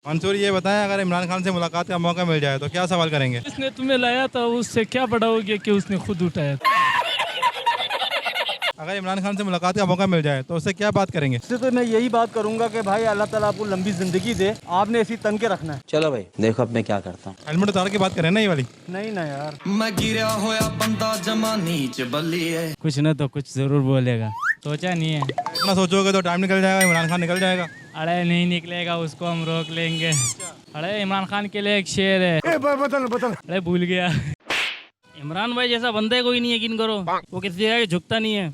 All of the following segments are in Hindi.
मंसूर, ये बताएं, अगर इमरान खान से मुलाकात का मौका मिल जाए तो क्या सवाल करेंगे? उसने तुम्हें लाया था, उससे क्या पढ़ाओगे कि उसने खुद उठाया? अगर इमरान खान से मुलाकात का मौका मिल जाए तो उससे क्या बात करेंगे? उससे तो मैं यही बात करूंगा कि भाई अल्लाह ताला आपको लंबी जिंदगी दे, आपने ऐसी तन के रखना है। चलो भाई देखो अब मैं क्या करता हूँ। हेलमेट उतार के बात करें ना, ये वाली। नहीं ना यार, मैं गिरा होया बंदा जमा नीच बल्ली है। कुछ न तो कुछ जरूर बोलेगा, सोचा नहीं है। इतना सोचोगे तो टाइम निकल जाएगा, इमरान खान निकल जाएगा। अरे नहीं निकलेगा, उसको हम रोक लेंगे। अरे इमरान खान के लिए एक शेर है। बदल अरे भूल गया। इमरान भाई जैसा बंदे कोई नहीं यकीन करो, वो किसी जगह झुकता नहीं है।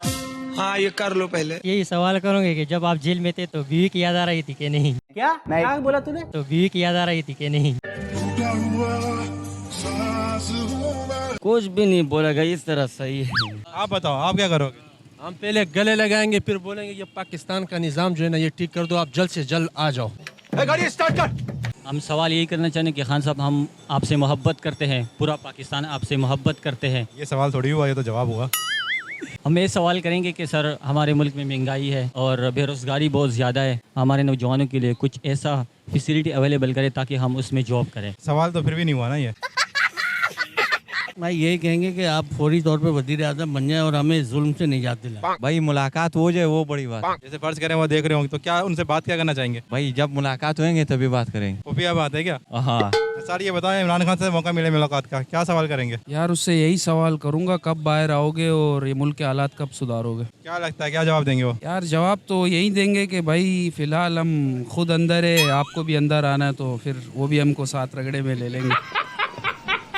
हाँ ये कर लो पहले। यही सवाल करोगे कि जब आप जेल में थे तो बीवी की याद आ रही थी कि नहीं? क्या बोला तूने? तो बीवी की याद आ रही थी कि नहीं? कुछ भी नहीं बोलेगा, इस तरह सही है। आप बताओ, आप क्या करोगे? हम पहले गले लगाएंगे, फिर बोलेंगे ये पाकिस्तान का निज़ाम जो है ना, ये ठीक कर दो, आप जल्द से जल्द आ जाओ। गाड़ी स्टार्ट कर। हम सवाल यही करना चाहेंगे कि खान साहब, हम आपसे मोहब्बत करते हैं, पूरा पाकिस्तान आपसे मोहब्बत करते हैं। ये सवाल थोड़ी हुआ, ये तो जवाब हुआ। हम ये सवाल करेंगे कि सर, हमारे मुल्क में महंगाई है और बेरोज़गारी बहुत ज़्यादा है, हमारे नौजवानों के लिए कुछ ऐसा फैसिलिटी अवेलेबल करें ताकि हम उसमें जॉब करें। सवाल तो फिर भी नहीं हुआ ना ये। भाई यही कहेंगे कि आप फौरी तौर पे वज़ीर आज़म बन जाए और हमें जुल्म से निजात दिलाएं। भाई मुलाकात हो जाए वो बड़ी बात। जैसे फर्ज करें वो देख रहे होंगे तो क्या उनसे बात क्या करना चाहेंगे? भाई जब मुलाकात होंगे तभी बात करेंगे। खुफिया बात है क्या? हाँ। सर ये बताएं, इमरान खान से मौका मिले मुलाकात का, क्या सवाल करेंगे? यार उससे यही सवाल करूंगा, कब बाहर आओगे और ये मुल्क के हालात कब सुधारोगे? क्या लगता है, क्या जवाब देंगे वो? यार जवाब तो यही देंगे कि भाई फिलहाल हम खुद अंदर है, आपको भी अंदर आना है, तो फिर वो भी हमको साथ रगड़े में ले लेंगे।